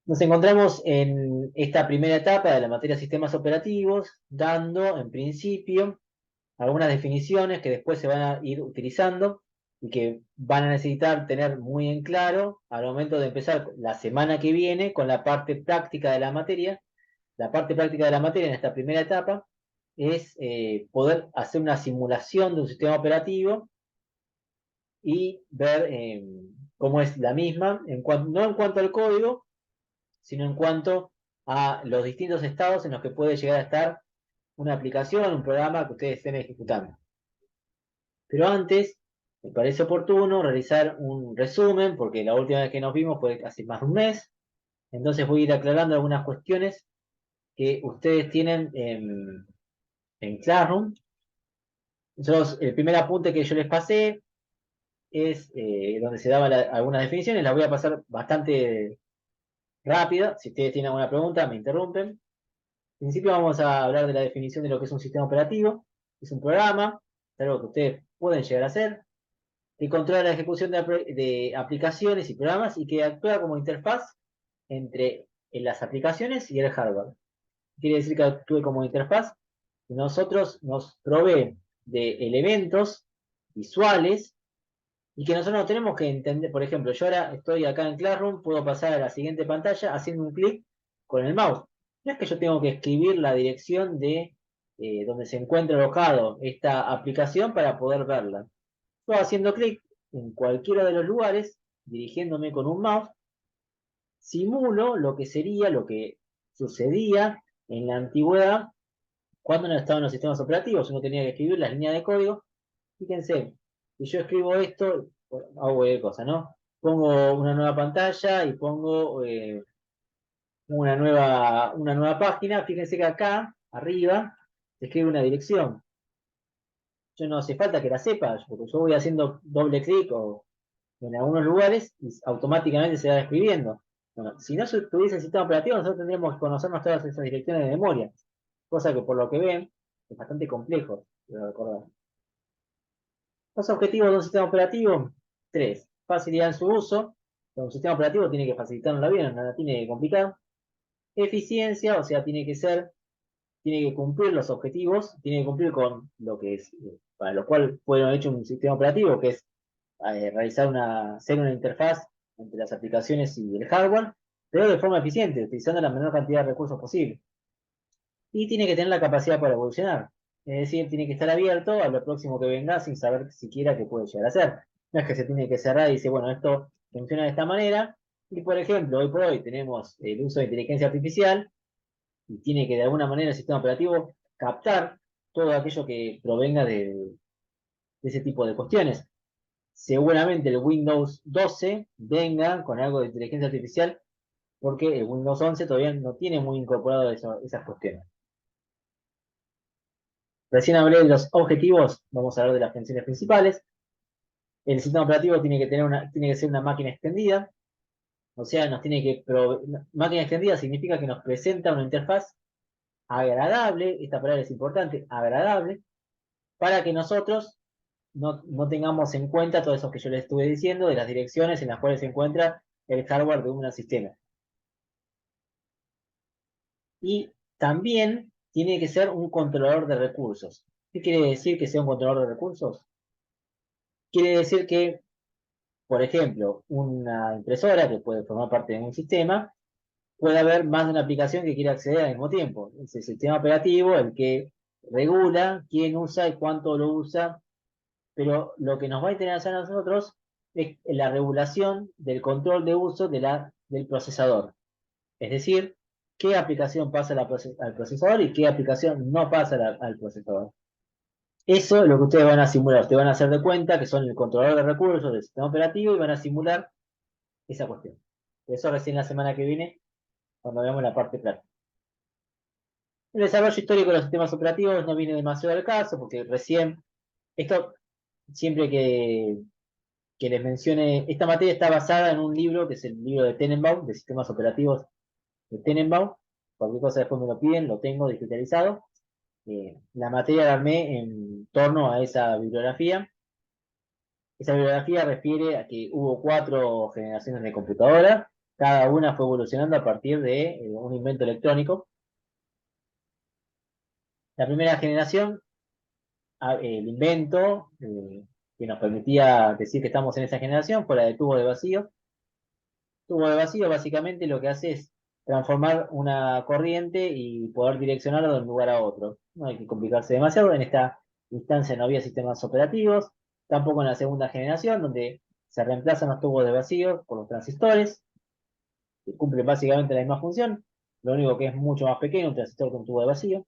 Nos encontramos en esta primera etapa de la materia sistemas operativos, dando en principio algunas definiciones que después se van a ir utilizando y que van a necesitar tener muy en claro al momento de empezar la semana que viene con la parte práctica de la materia. La parte práctica de la materia en esta primera etapa es poder hacer una simulación de un sistema operativo y ver cómo es la misma, no en cuanto al código, sino en cuanto a los distintos estados en los que puede llegar a estar una aplicación, un programa que ustedes estén ejecutando. Pero antes, me parece oportuno realizar un resumen, porque la última vez que nos vimos fue hace más de un mes, entonces voy a ir aclarando algunas cuestiones que ustedes tienen en Classroom. El primer apunte que yo les pasé es donde se daban algunas definiciones, las voy a pasar bastante rápida. Si ustedes tienen alguna pregunta, me interrumpen. En principio vamos a hablar de la definición de lo que es un sistema operativo. Es un programa, es algo que ustedes pueden llegar a hacer, que controla la ejecución de aplicaciones y programas y que actúa como interfaz entre las aplicaciones y el hardware. Quiere decir que actúe como interfaz y nosotros nos provee de elementos visuales y que nosotros no tenemos que entender. Por ejemplo, yo ahora estoy acá en Classroom, puedo pasar a la siguiente pantalla haciendo un clic con el mouse. No es que yo tengo que escribir la dirección de donde se encuentra alojado esta aplicación para poder verla. Yo haciendo clic en cualquiera de los lugares, dirigiéndome con un mouse, simulo lo que sería, lo que sucedía en la antigüedad cuando no estaban los sistemas operativos. Uno tenía que escribir las líneas de código. Fíjense, si yo escribo esto, hago cualquier cosa, ¿no? Pongo una nueva pantalla y pongo una nueva página. Fíjense que acá, arriba, se escribe una dirección. Yo no hace falta que la sepa, porque yo voy haciendo doble clic o en algunos lugares y automáticamente se va escribiendo. Bueno, si no se tuviese el sistema operativo, nosotros tendríamos que conocernos todas esas direcciones de memoria, cosa que por lo que ven es bastante complejo de recordar. Los objetivos de un sistema operativo, tres: facilidad en su uso. Un sistema operativo tiene que facilitarnos la vida, no la tiene que complicar. Eficiencia, o sea, tiene que cumplir los objetivos, tiene que cumplir con lo que es, para lo cual fue hecho un sistema operativo, que es ser una interfaz entre las aplicaciones y el hardware, pero de forma eficiente, utilizando la menor cantidad de recursos posible. Y tiene que tener la capacidad para evolucionar. Es decir, tiene que estar abierto a lo próximo que venga sin saber siquiera qué puede llegar a ser. No es que se tiene que cerrar y dice, bueno, esto funciona de esta manera. Y por ejemplo, hoy por hoy tenemos el uso de inteligencia artificial y tiene que de alguna manera el sistema operativo captar todo aquello que provenga de ese tipo de cuestiones. Seguramente el Windows 12 venga con algo de inteligencia artificial porque el Windows 11 todavía no tiene muy incorporado esas cuestiones. Recién hablé de los objetivos, vamos a hablar de las funciones principales. El sistema operativo tiene que ser una máquina extendida, o sea, máquina extendida significa que nos presenta una interfaz agradable, esta palabra es importante, agradable, para que nosotros no tengamos en cuenta todo eso que yo les estuve diciendo de las direcciones en las cuales se encuentra el hardware de un sistema. Y también tiene que ser un controlador de recursos. ¿Qué quiere decir que sea un controlador de recursos? Quiere decir que, por ejemplo, una impresora que puede formar parte de un sistema, puede haber más de una aplicación que quiera acceder al mismo tiempo. Es el sistema operativo el que regula quién usa y cuánto lo usa, pero lo que nos va a interesar a nosotros es la regulación del control de uso del procesador. Es decir, qué aplicación pasa al procesador y qué aplicación no pasa al procesador. Eso es lo que ustedes van a simular. Ustedes van a hacer de cuenta que son el controlador de recursos del sistema operativo y van a simular esa cuestión. Eso recién la semana que viene, cuando veamos la parte práctica. El desarrollo histórico de los sistemas operativos no viene demasiado al caso, porque recién, esto, siempre que les mencione, esta materia está basada en un libro, que es el libro de Tenenbaum, de sistemas operativos de Tenenbaum. Cualquier cosa después me lo piden, lo tengo digitalizado. La materia la armé en torno a esa bibliografía. Esa bibliografía refiere a que hubo 4 generaciones de computadoras Cada una fue evolucionando a partir de un invento electrónico. La primera generación, el invento que nos permitía decir que estamos en esa generación, fue la de tubo de vacío. Tubo de vacío básicamente lo que hace es transformar una corriente y poder direccionarlo de un lugar a otro. No hay que complicarse demasiado. En esta instancia no había sistemas operativos, tampoco en la segunda generación, donde se reemplazan los tubos de vacío por los transistores, que cumplen básicamente la misma función. Lo único que es mucho más pequeño, un transistor con tubo de vacío.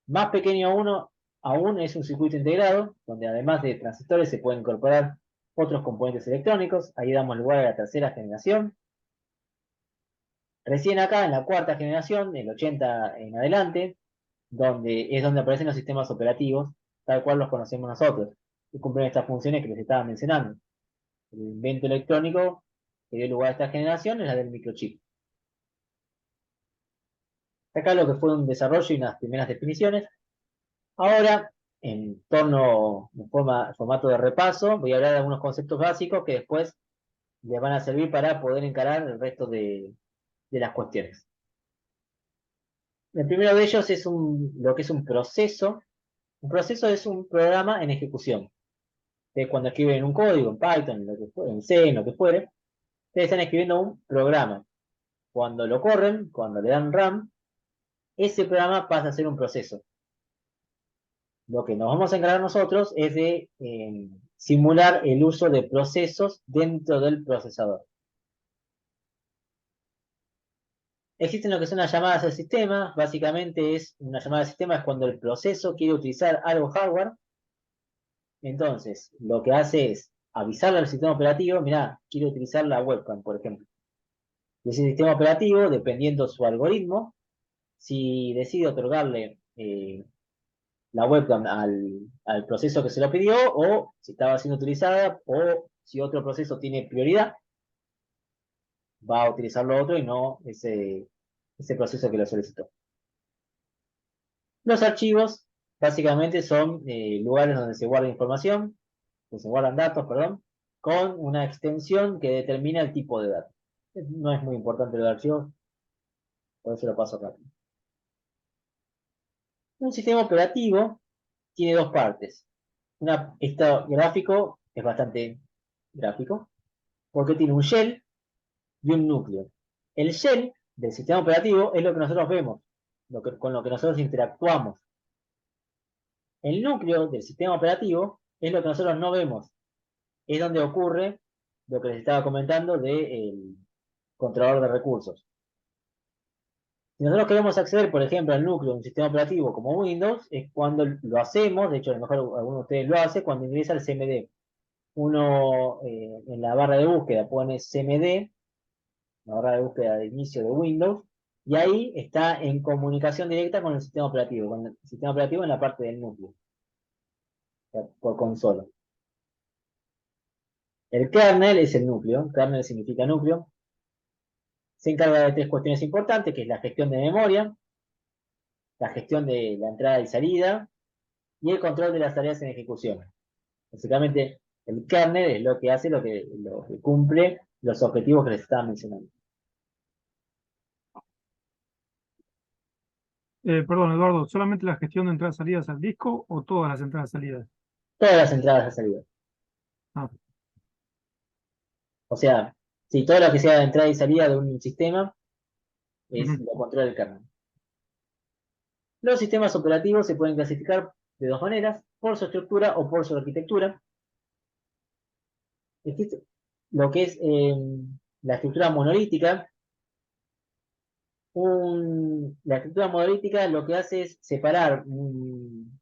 Más pequeño aún es un circuito integrado, donde además de transistores se pueden incorporar otros componentes electrónicos. Ahí damos lugar a la tercera generación. Recién acá, en la cuarta generación, el 80 en adelante, donde aparecen los sistemas operativos, tal cual los conocemos nosotros, que cumplen estas funciones que les estaba mencionando. El invento electrónico que dio lugar a esta generación es la del microchip. Acá lo que fue un desarrollo y unas primeras definiciones. Ahora, formato de repaso, voy a hablar de algunos conceptos básicos que después les van a servir para poder encarar el resto de las cuestiones. El primero de ellos es lo que es un proceso. Un proceso es un programa en ejecución. Ustedes cuando escriben un código en Python, en C, en lo que fuere, ustedes están escribiendo un programa. Cuando lo corren, cuando le dan RAM, ese programa pasa a ser un proceso. Lo que nos vamos a encargar nosotros es de simular el uso de procesos dentro del procesador. Existen lo que son las llamadas al sistema. Básicamente una llamada al sistema es cuando el proceso quiere utilizar algo hardware. Entonces, lo que hace es avisarle al sistema operativo, mirá, quiero utilizar la webcam, por ejemplo. Y ese sistema operativo, dependiendo su algoritmo, si decide otorgarle la webcam al proceso que se lo pidió, o si estaba siendo utilizada, o si otro proceso tiene prioridad, va a utilizar lo otro y no ese proceso que lo solicitó. Los archivos básicamente son lugares donde se guarda información, donde se guardan datos, perdón, con una extensión que determina el tipo de datos. No es muy importante lo de archivos, por eso lo paso rápido. Un sistema operativo tiene dos partes. Este gráfico es bastante gráfico, porque tiene un shell y un núcleo. El shell del sistema operativo es lo que nosotros vemos, con lo que nosotros interactuamos. El núcleo del sistema operativo es lo que nosotros no vemos. Es donde ocurre lo que les estaba comentando del controlador de recursos. Si nosotros queremos acceder, por ejemplo, al núcleo de un sistema operativo como Windows, es cuando lo hacemos, de hecho a lo mejor alguno de ustedes lo hace, cuando ingresa al CMD. Uno en la barra de búsqueda pone CMD, la barra de búsqueda de inicio de Windows, y ahí está en comunicación directa con el sistema operativo, en la parte del núcleo, por consola. El kernel es el núcleo, kernel significa núcleo, se encarga de tres cuestiones importantes, que es la gestión de memoria, la gestión de la entrada y salida, y el control de las tareas en ejecución. Básicamente, el kernel es lo que hace, lo que cumple los objetivos que les estaba mencionando. Perdón, Eduardo, ¿solamente la gestión de entradas y salidas al disco o todas las entradas y salidas? Todas las entradas y salidas. Ah, O sea, si todo lo que sea de entrada y salida de un sistema ujú. lo controla el kernel. Los sistemas operativos se pueden clasificar de dos maneras, por su estructura o por su arquitectura. Existe lo que es la estructura monolítica. La estructura monolítica lo que hace es separar un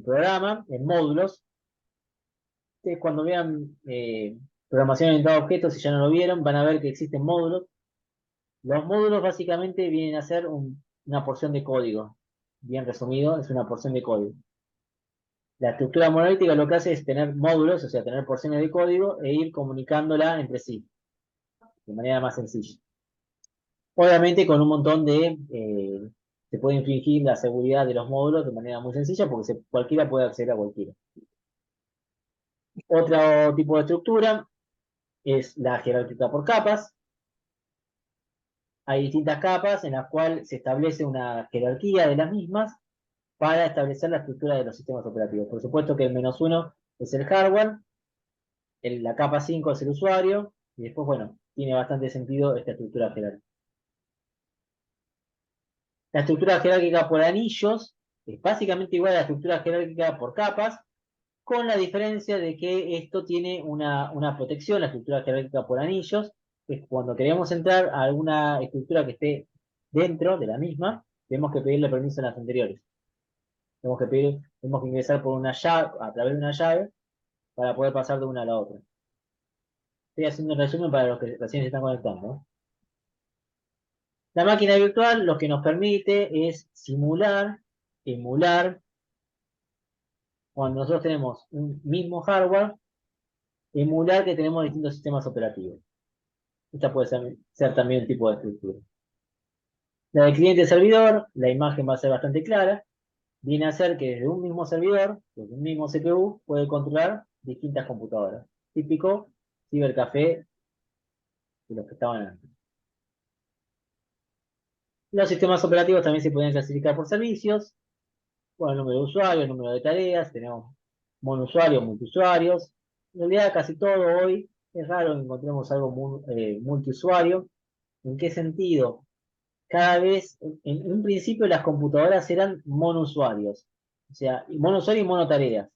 programa en módulos. Ustedes cuando vean programación orientada a objetos, si ya no lo vieron, van a ver que existen módulos. Los módulos básicamente vienen a ser una porción de código. Bien resumido, es una porción de código. La estructura monolítica lo que hace es tener módulos, o sea, tener porciones de código e ir comunicándola entre sí, de manera más sencilla. Obviamente con un montón se puede infringir la seguridad de los módulos de manera muy sencilla porque cualquiera puede acceder a cualquiera. Otro tipo de estructura es la jerárquica por capas. hay distintas capas en las cuales se establece una jerarquía de las mismas para establecer la estructura de los sistemas operativos. Por supuesto que el -1 es el hardware, la capa 5 es el usuario, y después, bueno, tiene bastante sentido esta estructura jerárquica. La estructura jerárquica por anillos es básicamente igual a la estructura jerárquica por capas, con la diferencia de que esto tiene una protección, la estructura jerárquica por anillos, que es cuando queremos entrar a alguna estructura que esté dentro de la misma, tenemos que pedirle permiso a las anteriores. Tenemos que ingresar por una llave, a través de una llave, para poder pasar de una a la otra. Estoy haciendo un resumen para los que recién se están conectando, ¿no? La máquina virtual lo que nos permite es simular, emular, cuando nosotros tenemos un mismo hardware, emular que tenemos distintos sistemas operativos. Esta puede ser también el tipo de estructura. La de cliente-servidor, la imagen va a ser bastante clara. Viene a ser que desde un mismo servidor, desde un mismo CPU, puede controlar distintas computadoras. Típico cibercafé de los que estaban antes. Los sistemas operativos también se pueden clasificar por servicios. Bueno, el número de usuarios, el número de tareas, tenemos monousuarios, multiusuarios. En realidad casi todo hoy es raro que encontremos algo multiusuario. ¿En qué sentido? Cada vez, en un principio las computadoras eran monousuarios. O sea, monousuario y monotareas.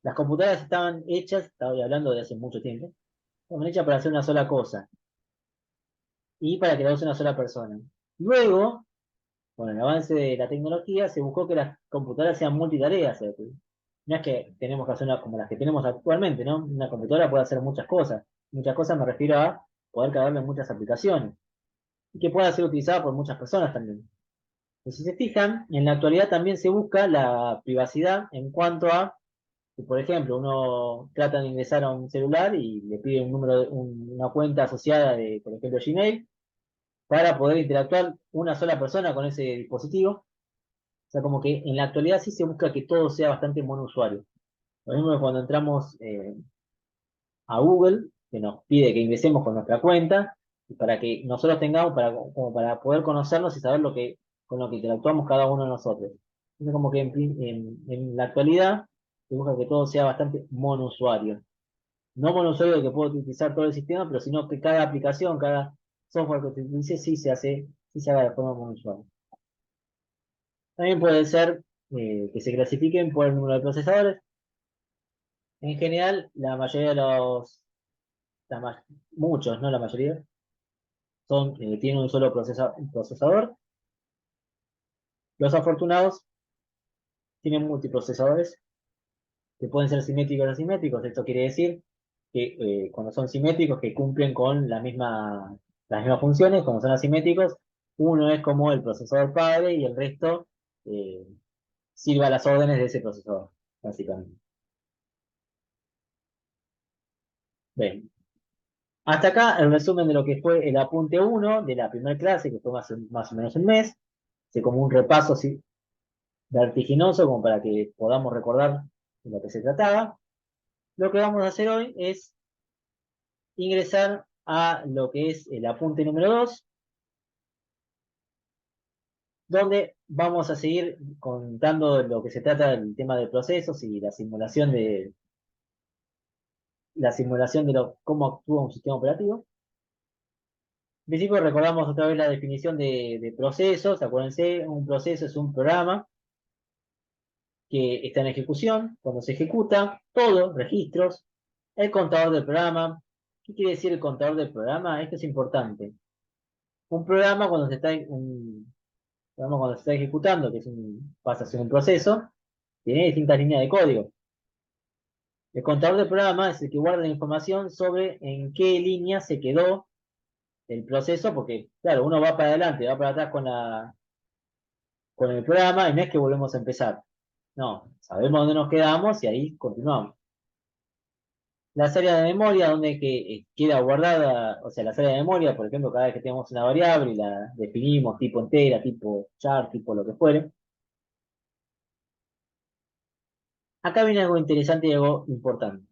Las computadoras estaban hechas, estaba hablando de hace mucho tiempo, estaban hechas para hacer una sola cosa y para que la use una sola persona. Luego, con el avance de la tecnología, se buscó que las computadoras sean multitareas. No es que tenemos que hacer una como las que tenemos actualmente, ¿no? Una computadora puede hacer muchas cosas. Muchas cosas me refiero a poder cargarle muchas aplicaciones. Y que pueda ser utilizada por muchas personas también. Y si se fijan, en la actualidad también se busca la privacidad en cuanto a, que, por ejemplo, uno trata de ingresar a un celular y le pide un número, una cuenta asociada de, por ejemplo, Gmail, para poder interactuar una sola persona con ese dispositivo. O sea, como que en la actualidad sí se busca que todo sea bastante monousuario. Lo mismo que cuando entramos a Google, que nos pide que ingresemos con nuestra cuenta, y para que nosotros tengamos, como para poder conocernos y saber con lo que interactuamos cada uno de nosotros. Entonces, como que en la actualidad se busca que todo sea bastante monousuario. No monousuario que puedo utilizar todo el sistema, pero sino que cada aplicación, cada software que se utilice, sí se haga de forma monousuaria. También puede ser que se clasifiquen por el número de procesadores. En general, la mayoría de muchos, no la mayoría, tienen un solo procesador. Los afortunados tienen multiprocesadores que pueden ser simétricos o asimétricos. Esto quiere decir que cuando son simétricos, que cumplen con las mismas funciones. Cuando son asimétricos, uno es como el procesador padre y el resto eh, sirve a las órdenes de ese procesador, básicamente. Bien. Hasta acá el resumen de lo que fue el apunte 1 de la primera clase, que fue más o menos un mes. Como un repaso así, vertiginoso, como para que podamos recordar de lo que se trataba. Lo que vamos a hacer hoy es ingresar a lo que es el apunte número 2, donde vamos a seguir contando lo que se trata del tema de procesos y la simulación de cómo actúa un sistema operativo. En principio recordamos otra vez la definición de procesos. Acuérdense, un proceso es un programa que está en ejecución. Cuando se ejecuta, todo, registros, el contador del programa. ¿Qué quiere decir el contador del programa? Esto es importante. Un programa cuando se está ejecutando, pasa a ser un proceso, tiene distintas líneas de código. El contador del programa es el que guarda la información sobre en qué línea se quedó el proceso, porque, claro, uno va para adelante, va para atrás con el programa y no es que volvemos a empezar. No, sabemos dónde nos quedamos y ahí continuamos. Las áreas de memoria donde queda guardada, o sea, las áreas de memoria, por ejemplo, cada vez que tenemos una variable y la definimos tipo entera, tipo char, tipo lo que fuere. Acá viene algo interesante y algo importante.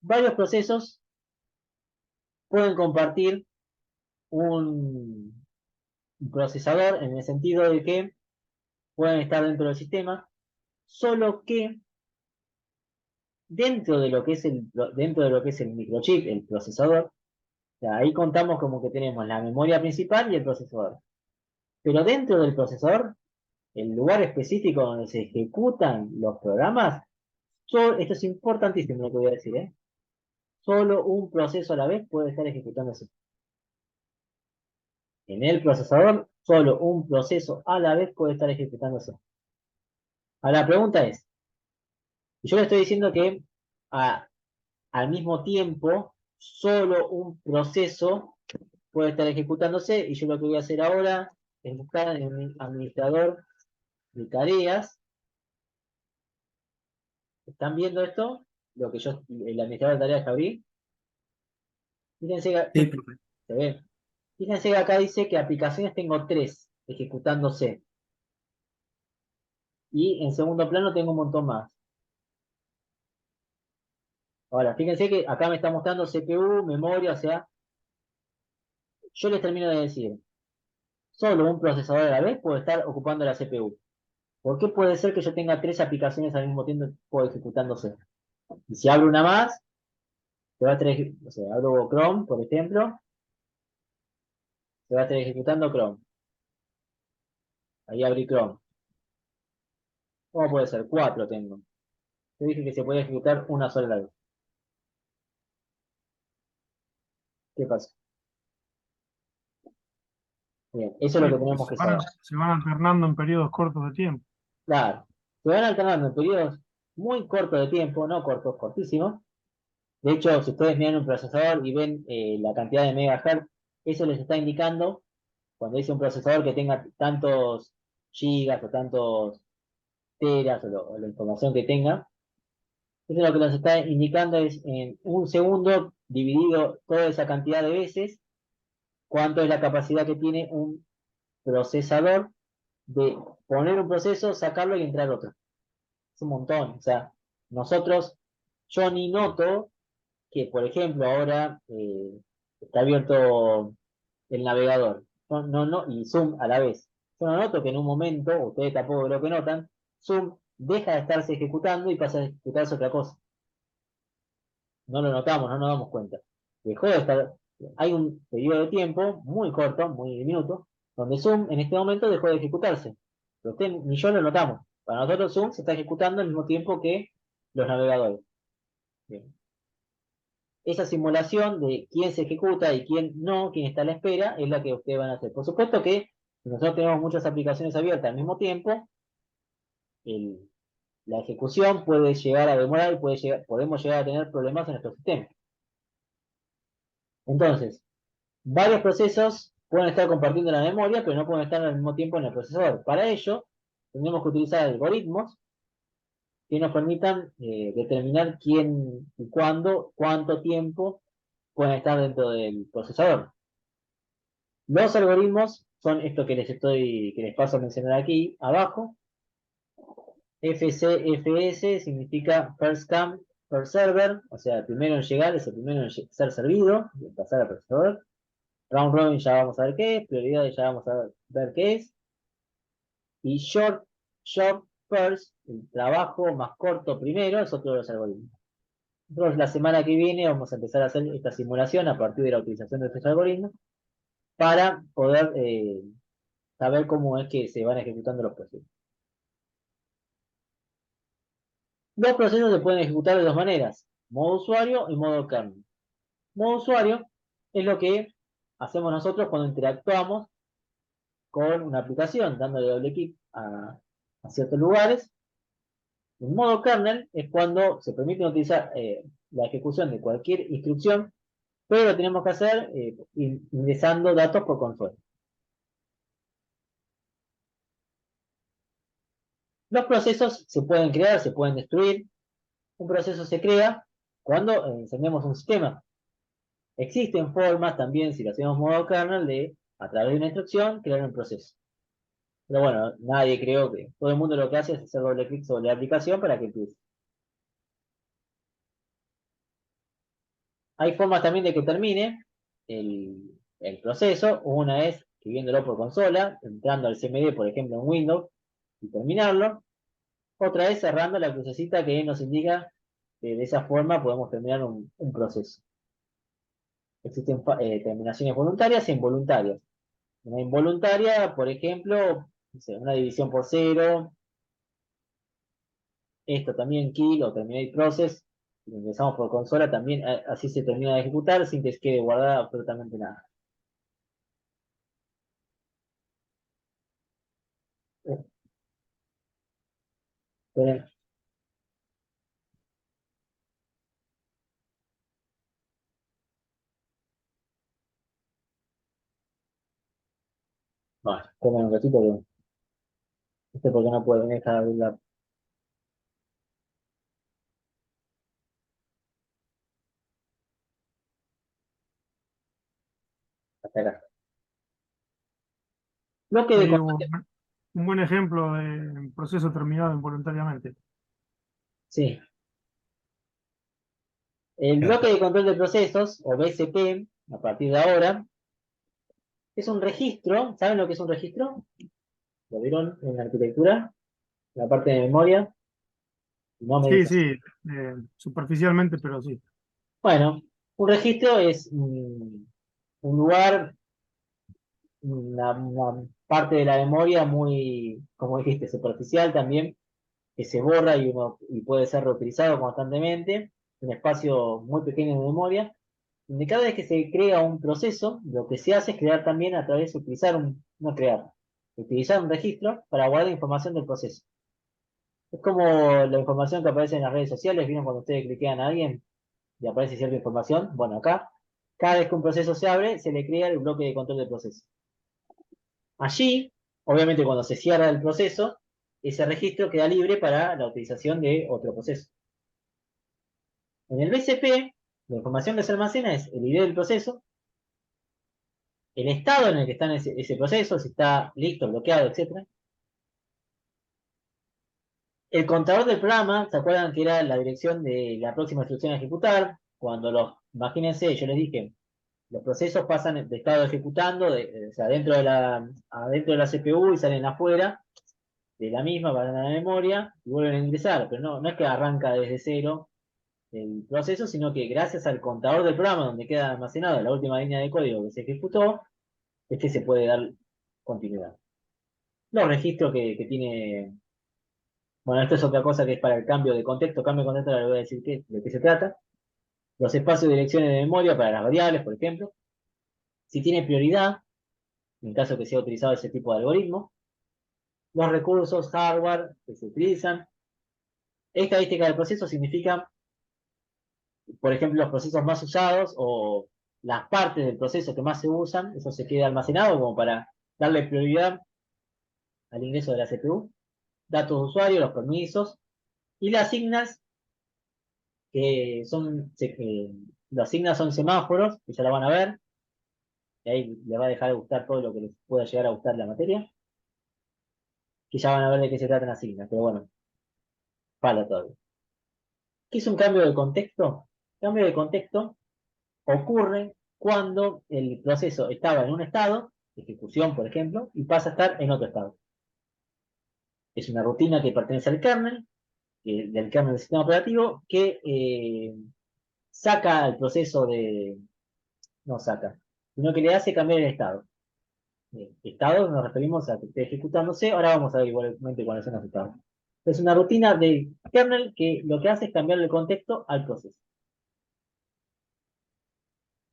Varios procesos pueden compartir un procesador en el sentido de que pueden estar dentro del sistema, solo que dentro de lo que es el microchip, el procesador, o sea, ahí contamos como que tenemos la memoria principal y el procesador. Pero dentro del procesador, el lugar específico donde se ejecutan los programas, esto es importantísimo lo que voy a decir, ¿eh? Solo un proceso a la vez puede estar ejecutándose. En el procesador, solo un proceso a la vez puede estar ejecutándose. Ahora la pregunta es, yo le estoy diciendo que al mismo tiempo, solo un proceso puede estar ejecutándose y yo lo que voy a hacer ahora es buscar en mi administrador de tareas. ¿Están viendo esto? El administrador de tareas que abrí. Fíjense Sí, profe. se ve. Fíjense que acá dice que aplicaciones tengo 3 ejecutándose. Y en segundo plano tengo un montón más. Ahora, fíjense que acá me está mostrando CPU, memoria, o sea, yo les termino de decir, solo un procesador a la vez puede estar ocupando la CPU. ¿Por qué puede ser que yo tenga 3 aplicaciones al mismo tiempo ejecutándose? Y si abro una más, se va a estar, o sea, abro Chrome, por ejemplo, se va a estar ejecutando Chrome. Ahí abrí Chrome. ¿Cómo puede ser? 4 tengo. Yo dije que se podía ejecutar una sola a la vez. ¿Qué pasa? Bien, eso es lo Sí, que porque tenemos que saber. se van alternando en periodos cortos de tiempo. Claro, se van alternando en periodos muy cortos de tiempo, no cortos, cortísimos. De hecho, si ustedes miran un procesador y ven la cantidad de megahertz, eso les está indicando, cuando dice un procesador que tenga tantos gigas o tantos teras o la información que tenga, eso lo que nos está indicando es en un segundo dividido toda esa cantidad de veces, cuánto es la capacidad que tiene un procesador de poner un proceso, sacarlo y entrar otro. Es un montón. O sea, yo ni noto que, por ejemplo, ahora está abierto el navegador. Y Zoom a la vez. Yo no noto que en un momento, ustedes tampoco creo que notan, Zoom deja de estarse ejecutando y pasa a ejecutarse otra cosa. No lo notamos, no nos damos cuenta. Dejó de estar, hay un periodo de tiempo muy corto, muy diminuto, donde Zoom en este momento dejó de ejecutarse. Pero usted ni yo lo notamos. Para nosotros Zoom se está ejecutando al mismo tiempo que los navegadores. Bien. Esa simulación de quién se ejecuta y quién no, quién está a la espera, es la que ustedes van a hacer. Por supuesto que si nosotros tenemos muchas aplicaciones abiertas al mismo tiempo, el- la ejecución puede llegar a demorar y podemos llegar a tener problemas en nuestro sistema. Entonces, varios procesos pueden estar compartiendo la memoria, pero no pueden estar al mismo tiempo en el procesador. Para ello, tenemos que utilizar algoritmos que nos permitan determinar quién y cuándo, cuánto tiempo pueden estar dentro del procesador. Los algoritmos son esto que les paso a mencionar aquí abajo. FCFS significa First Come, First Server, o sea, el primero en llegar es el primero en ser servido, en pasar al procesador. Round Robin ya vamos a ver qué es, prioridades ya vamos a ver qué es. Y Short First, el trabajo más corto primero, es otro de los algoritmos. Nosotros la semana que viene vamos a empezar a hacer esta simulación a partir de la utilización de estos algoritmos para poder saber cómo es que se van ejecutando los procesos. Los procesos se pueden ejecutar de dos maneras, modo usuario y modo kernel. Modo usuario es lo que hacemos nosotros cuando interactuamos con una aplicación, dándole doble clic a ciertos lugares. En modo kernel es cuando se permite utilizar la ejecución de cualquier instrucción, pero lo tenemos que hacer ingresando datos por consola. Los procesos se pueden crear, se pueden destruir. Un proceso se crea cuando encendemos un sistema. Existen formas también, si lo hacemos modo kernel, de a través de una instrucción crear un proceso. Pero bueno, nadie creó que todo el mundo lo que hace es hacer doble clic sobre la aplicación para que empiece. Hay formas también de que termine el proceso. Una es escribiéndolo por consola, entrando al CMD, por ejemplo, en Windows, y terminarlo. Otra es cerrando la crucecita que nos indica que de esa forma podemos terminar un proceso. Existen terminaciones voluntarias e involuntarias. Una involuntaria, por ejemplo, no sé, una división por cero, esto también kill o terminate process, si ingresamos por consola también, así se termina de ejecutar sin que quede guardada absolutamente nada. Esperen, bueno, esperen un ratito que porque no puede dejar de abrir la hasta acá. Bloque de Ahí control. hubo un buen ejemplo de proceso terminado involuntariamente. Sí. El Claro. bloque de control de procesos, o BCP, a partir de ahora, es un registro. ¿Saben lo que es un registro? ¿Lo vieron en la arquitectura? La parte de memoria. No me Sí, dice. sí, superficialmente, pero sí. Bueno, un registro es un lugar, una parte de la memoria muy, como dijiste, superficial también, que se borra y puede ser reutilizado constantemente, un espacio muy pequeño de memoria, donde cada vez que se crea un proceso, lo que se hace es crear también a través de utilizar no crear, utilizar un registro para guardar información del proceso. Es como la información que aparece en las redes sociales, ¿vieron cuando ustedes cliquean a alguien y aparece cierta información? Bueno, acá, cada vez que un proceso se abre, se le crea el bloque de control del proceso. Allí, obviamente cuando se cierra el proceso, ese registro queda libre para la utilización de otro proceso. En el BCP, la información que se almacena es el ID del proceso, el estado en el que está en ese proceso, si está listo, bloqueado, etc. El contador del programa, ¿se acuerdan que era la dirección de la próxima instrucción a ejecutar? Imagínense, yo les dije, los procesos pasan de estado ejecutando, o sea, adentro de la CPU y salen afuera de la misma, van a la memoria y vuelven a ingresar, pero no es que arranca desde cero el proceso, sino que gracias al contador del programa donde queda almacenada la última línea de código que se ejecutó, es que se puede dar continuidad. Los registros que tiene, bueno, esto es otra cosa que es para el cambio de contexto, ahora le voy a decir de qué se trata. Los espacios de direcciones de memoria para las variables, por ejemplo. Si tiene prioridad, en caso que sea utilizado ese tipo de algoritmo. Los recursos hardware que se utilizan. Estadística del proceso significa, por ejemplo, los procesos más usados o las partes del proceso que más se usan, eso se queda almacenado como para darle prioridad al ingreso de la CPU. Datos de usuario, los permisos y las signas que son, las signas son semáforos, que ya la van a ver, y ahí les va a dejar de gustar todo lo que les pueda llegar a gustar la materia, que ya van a ver de qué se tratan las signas, pero bueno, falta todavía. ¿Qué es un cambio de contexto? Cambio de contexto ocurre cuando el proceso estaba en un estado, ejecución por ejemplo, y pasa a estar en otro estado. Es una rutina que pertenece al kernel, del kernel del sistema operativo, que saca al proceso no saca, sino que le hace cambiar el estado. Estado nos referimos a que esté ejecutándose, ahora vamos a ver igualmente cuáles son los estados. Es una rutina de kernel que lo que hace es cambiar el contexto al proceso.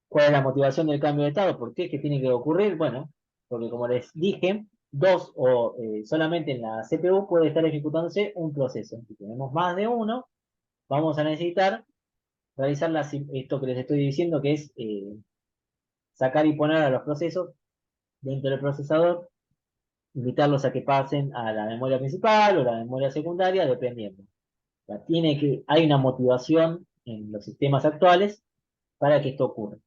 ¿Cuál es la motivación del cambio de estado? ¿Por qué? ¿Qué tiene que ocurrir? Bueno, porque como les dije, dos o solamente en la CPU puede estar ejecutándose un proceso. Si tenemos más de uno, vamos a necesitar realizar esto que les estoy diciendo, que es sacar y poner a los procesos dentro del procesador, invitarlos a que pasen a la memoria principal o la memoria secundaria, dependiendo. O sea, hay una motivación en los sistemas actuales para que esto ocurra.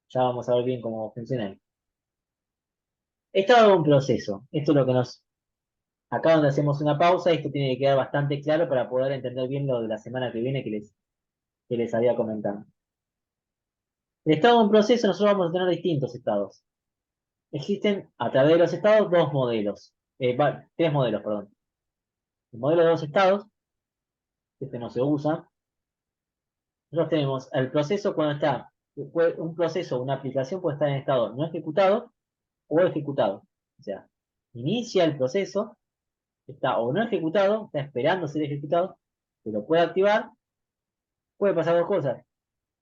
Ya vamos a ver bien cómo funciona. Estado de un proceso. Esto es lo que acá donde hacemos una pausa, esto tiene que quedar bastante claro para poder entender bien lo de la semana que viene que les había comentado. El estado de un proceso, nosotros vamos a tener distintos estados. Existen a través de los estados tres modelos, perdón. El modelo de dos estados, este no se usa. Nosotros tenemos el proceso cuando está, un proceso, una aplicación puede estar en estado no ejecutado o ejecutado. O sea, inicia el proceso, está o no ejecutado, está esperando ser ejecutado, se lo puede activar, puede pasar dos cosas,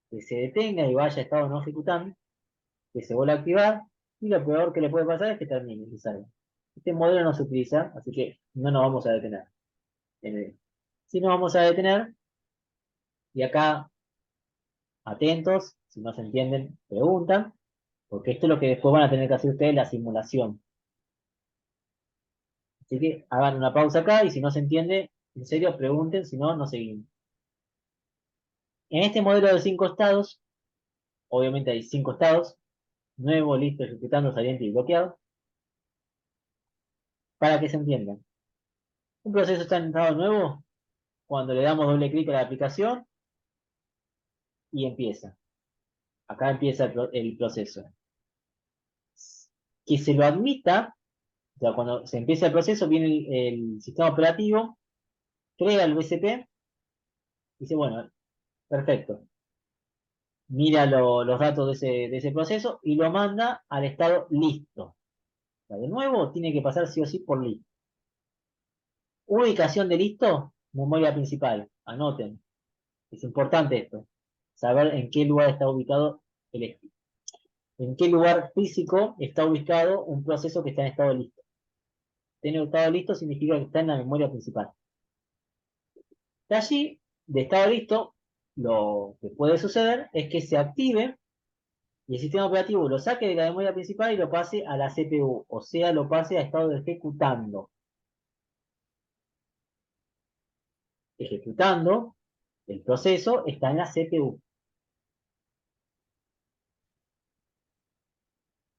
que se detenga y vaya a estado no ejecutando, que se vuelva a activar, y lo peor que le puede pasar es que termine y salga. Este modelo no se utiliza, así que no nos vamos a detener en él. Si nos vamos a detener, y acá, atentos, si no se entienden, preguntan, porque esto es lo que después van a tener que hacer ustedes la simulación. Así que hagan una pausa acá y si no se entiende, en serio, pregunten, si no, no seguimos. En este modelo de 5 estados, obviamente hay 5 estados, nuevo, listo, ejecutando, saliente y bloqueado, para que se entiendan. Un proceso está en estado nuevo cuando le damos doble clic a la aplicación y empieza. Acá empieza el proceso. Que se lo admita, o sea, cuando se empieza el proceso, viene el sistema operativo, crea el BCP, y dice, bueno, perfecto. Mira los datos de ese proceso y lo manda al estado listo. O sea, de nuevo, tiene que pasar sí o sí por listo. Ubicación de listo, memoria principal. Anoten. Es importante esto. Saber en qué lugar está ubicado en qué lugar físico está ubicado un proceso que está en estado listo. Tener estado listo significa que está en la memoria principal. De allí, de estado listo, lo que puede suceder es que se active y el sistema operativo lo saque de la memoria principal y lo pase a la CPU, o sea, lo pase a estado de ejecutando. Ejecutando, el proceso está en la CPU.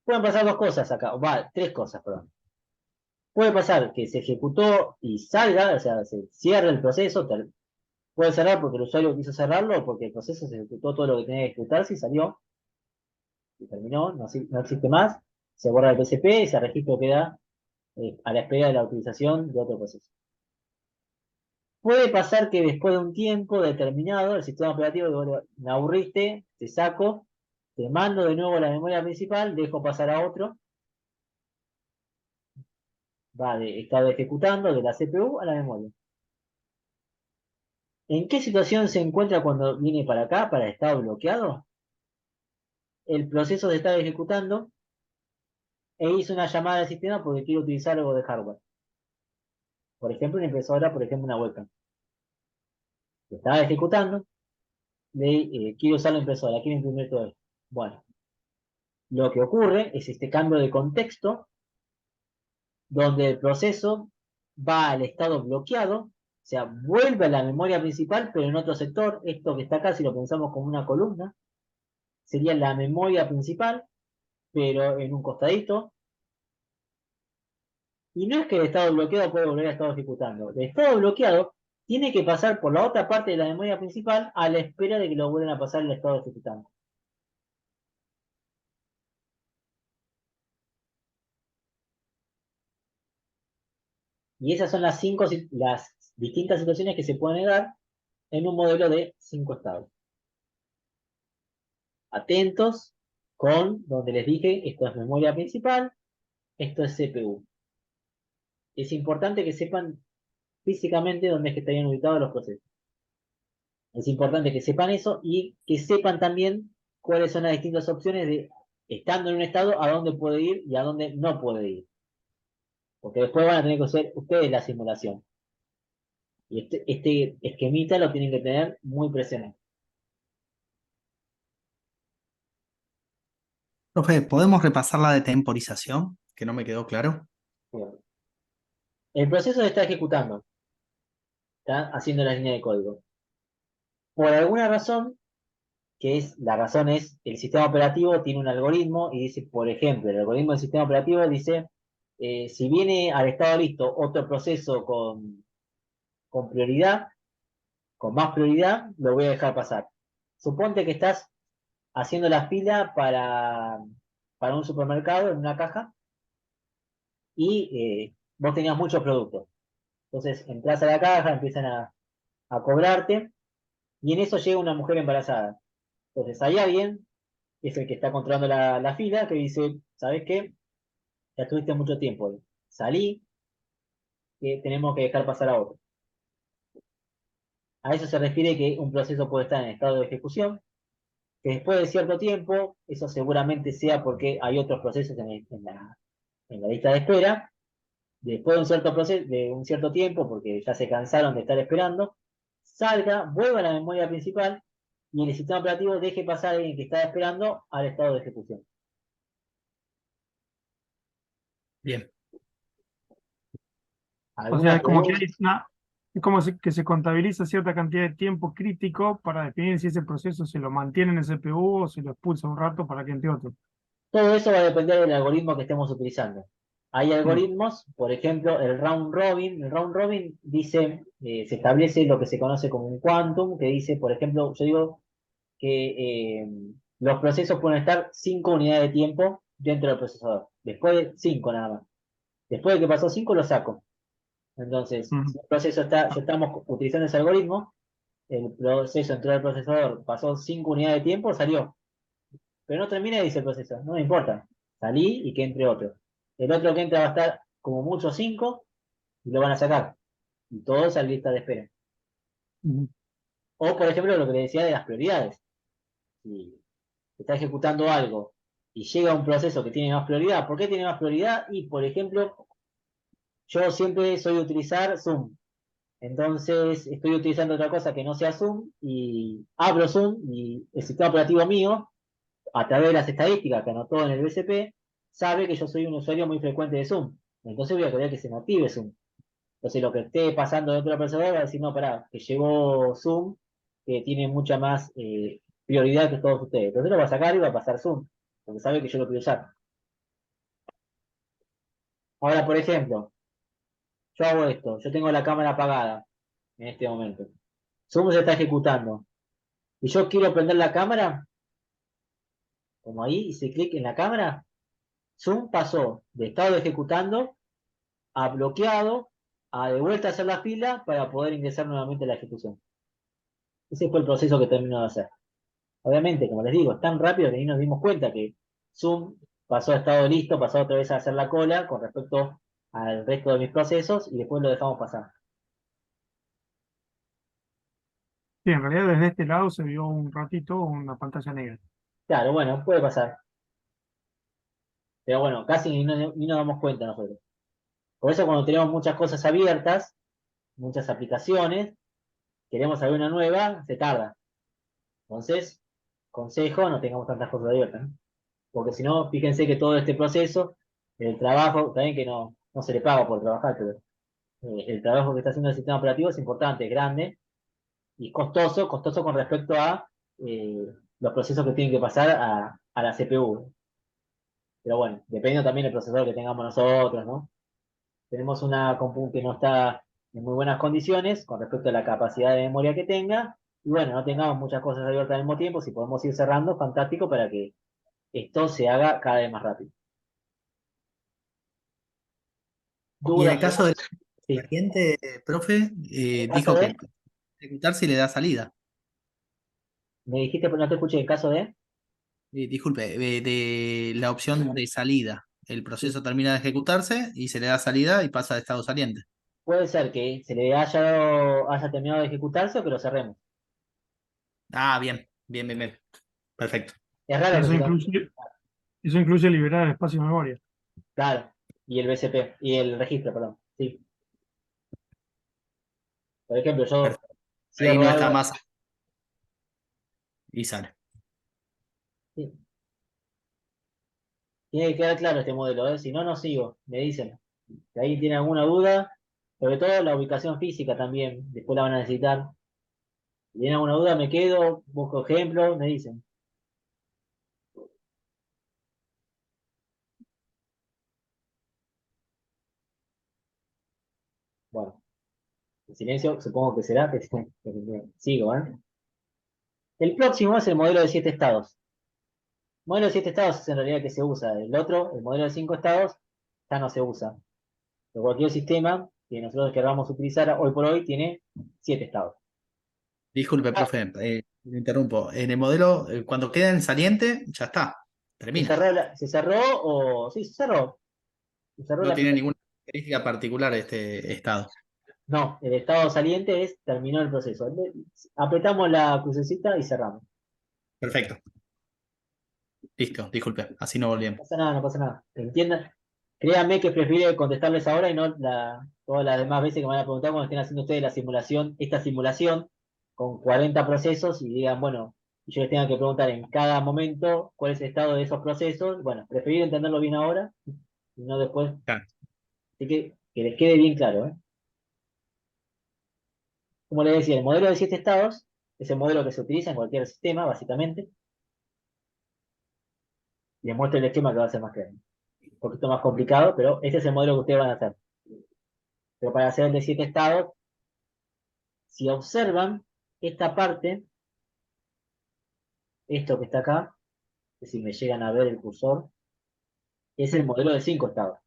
Pueden pasar dos cosas acá, tres cosas, perdón. Puede pasar que se ejecutó y salga, o sea, se cierra el proceso, puede cerrar porque el usuario quiso cerrarlo o porque el proceso se ejecutó todo lo que tenía que ejecutarse y salió, y terminó, no existe más, se borra el PCP y ese registro queda a la espera de la utilización de otro proceso. Puede pasar que después de un tiempo determinado, el sistema operativo dice, bueno, me aburriste, te saco, te mando de nuevo a la memoria principal, dejo pasar a otro, va de estado ejecutando de la CPU a la memoria. ¿En qué situación se encuentra cuando viene para acá, para estado bloqueado? El proceso se está ejecutando e hizo una llamada al sistema porque quiere utilizar algo de hardware. Por ejemplo, una impresora, por ejemplo, una webcam. Se estaba ejecutando, quiero usar la impresora, quiero imprimir todo esto. Bueno, lo que ocurre es este cambio de contexto donde el proceso va al estado bloqueado, o sea, vuelve a la memoria principal, pero en otro sector. Esto que está acá, si lo pensamos como una columna, sería la memoria principal, pero en un costadito. Y no es que el estado bloqueado puede volver a estado ejecutando. El estado bloqueado tiene que pasar por la otra parte de la memoria principal a la espera de que lo vuelvan a pasar el estado ejecutando. Y esas son las distintas situaciones que se pueden dar en un modelo de 5 estados. Atentos con donde les dije, esto es memoria principal, esto es CPU. Es importante que sepan físicamente dónde es que estarían ubicados los procesos. Es importante que sepan eso y que sepan también cuáles son las distintas opciones de, estando en un estado, a dónde puede ir y a dónde no puede ir. Porque después van a tener que hacer ustedes la simulación. Y este esquemita lo tienen que tener muy presente. Profe, ¿podemos repasar la de temporización? Que no me quedó claro. El proceso se está ejecutando, está haciendo la línea de código. Por alguna razón, la razón es, el sistema operativo tiene un algoritmo y dice, por ejemplo, el algoritmo del sistema operativo dice, si viene al estado listo otro proceso con prioridad, con más prioridad, lo voy a dejar pasar. Suponte que estás haciendo la fila para un supermercado en una caja y vos tenías muchos productos. Entonces entras a la caja, empiezan a cobrarte y en eso llega una mujer embarazada. Entonces hay alguien, que es el que está controlando la fila, que dice, ¿sabes qué? Ya estuviste mucho tiempo ahí. Salí, que tenemos que dejar pasar a otro. A eso se refiere que un proceso puede estar en estado de ejecución, que después de cierto tiempo, eso seguramente sea porque hay otros procesos en la lista de espera, después de un cierto proceso, de un cierto tiempo, porque ya se cansaron de estar esperando, salga, vuelva a la memoria principal y el sistema operativo deje pasar a alguien que está esperando al estado de ejecución. Bien. O sea, ¿Alguna es como que pregunta? que se contabiliza cierta cantidad de tiempo crítico para definir si ese proceso se lo mantiene en el CPU o se lo expulsa un rato para que entre otro. Todo eso va a depender del algoritmo que estemos utilizando. Hay Mm, algoritmos, por ejemplo, el round robin. El round robin dice, se establece lo que se conoce como un quantum, que dice, por ejemplo, yo digo que los procesos pueden estar 5 unidades de tiempo dentro del procesador. Después de 5 nada más. Después de que pasó 5 lo saco. Entonces, mm, si el proceso está, ya estamos utilizando ese algoritmo, el proceso entró al procesador, pasó 5 unidades de tiempo, salió. Pero no termina dice el proceso, no me importa. Salí y que entre otro. El otro que entra va a estar como mucho 5 y lo van a sacar. Y todos a la lista de espera. mm. O, por ejemplo, lo que le decía de las prioridades. Si está ejecutando algo y llega un proceso que tiene más prioridad, ¿por qué tiene más prioridad? Y, por ejemplo, yo siempre soy de utilizar Zoom. Entonces estoy utilizando otra cosa que no sea Zoom y abro Zoom y el sistema operativo mío, a través de las estadísticas que anotó en el BCP, sabe que yo soy un usuario muy frecuente de Zoom. Entonces voy a querer que se me active Zoom. Entonces lo que esté pasando dentro de la procesadora va a decir, no, pará, que llegó Zoom, que tiene mucha más prioridad que todos ustedes. Entonces lo va a sacar y va a pasar Zoom, porque sabe que yo lo quiero usar. Ahora, por ejemplo, yo hago esto, yo tengo la cámara apagada en este momento. Zoom se está ejecutando. Y yo quiero prender la cámara, como ahí, hice clic en la cámara, Zoom pasó de estado de ejecutando a bloqueado, a de vuelta a hacer la fila para poder ingresar nuevamente a la ejecución. Ese fue el proceso que terminó de hacer. Obviamente, como les digo, es tan rápido que ni nos dimos cuenta que Zoom pasó a estado listo, pasó otra vez a hacer la cola con respecto al resto de mis procesos y después lo dejamos pasar. Sí, en realidad desde este lado se vio un ratito una pantalla negra. Claro, bueno, puede pasar. Pero bueno, casi ni nos damos cuenta nosotros. Por eso cuando tenemos muchas cosas abiertas, muchas aplicaciones, queremos abrir una nueva, se tarda. Entonces, consejo, no tengamos tantas cosas abiertas, ¿no? Porque si no, fíjense que todo este proceso, el trabajo, también que no se le paga por trabajar, pero el trabajo que está haciendo el sistema operativo es importante, es grande y costoso, costoso con respecto a eh, los procesos que tienen que pasar a la CPU. Pero bueno, depende también del procesador que tengamos nosotros, ¿no? Tenemos una compu que no está en muy buenas condiciones con respecto a la capacidad de memoria que tenga. Y bueno, no tengamos muchas cosas abiertas al mismo tiempo. Si podemos ir cerrando, fantástico para que esto se haga cada vez más rápido. Y en Dudas, el caso del sí. paciente, profe, En caso dijo que de, ejecutar si le da salida. me dijiste, pero no te escuché, en caso de, Disculpe, de la opción de salida. El sí, proceso termina de ejecutarse y se le da salida y pasa de estado saliente. puede ser que se le haya terminado de ejecutarse o que lo cerremos. Ah, bien, bien, bien, bien. Perfecto. Es raro que Eso se incluye, eso incluye liberar el espacio de memoria. claro, y el BCP, y el registro, perdón. Sí. Por ejemplo, yo Perfecto. Ahí cierro no está algo. más y sale. Sí. Tiene que quedar claro este modelo, ¿eh? Si no, no sigo. Me dicen. Si ahí tiene alguna duda, sobre todo la ubicación física también, después la van a necesitar. Si tienen alguna duda, me quedo, busco ejemplos, me dicen. Bueno, en silencio, supongo que será que sigo, ¿eh? El próximo es el modelo de 7 estados. Modelo de 7 estados es en realidad el que se usa. El otro, el modelo de 5 estados, ya no se usa. Pero cualquier sistema que nosotros queramos utilizar hoy por hoy tiene 7 estados. Disculpe, Ah, profe, me interrumpo. En el modelo, cuando queda en saliente, ya está, termina. ¿se cerró o...? Sí, se cerró. Se cerró No la tiene primera. ninguna característica particular este estado. No, el estado saliente es terminó el proceso. Apretamos la crucecita y cerramos. Perfecto. Listo, disculpe, así no No volvemos. pasa nada, no pasa nada. Entiendan. Créanme que prefiero contestarles ahora y no todas las demás veces que me van a preguntar cuando estén haciendo ustedes la simulación, esta simulación con 40 procesos y digan, bueno, y yo les tenga que preguntar en cada momento cuál es el estado de esos procesos. Bueno, prefiero entenderlo bien ahora y no después. Claro. Así que les quede bien claro, ¿eh? Como les decía, el modelo de 7 estados es el modelo que se utiliza en cualquier sistema, básicamente. Les muestro el esquema que va a ser más claro. Un poquito más complicado, pero este es el modelo que ustedes van a hacer. Pero para hacer el de 7 estados, si observan esta parte, esto que está acá, que si me llegan a ver el cursor, es el Sí, modelo de 5 estados.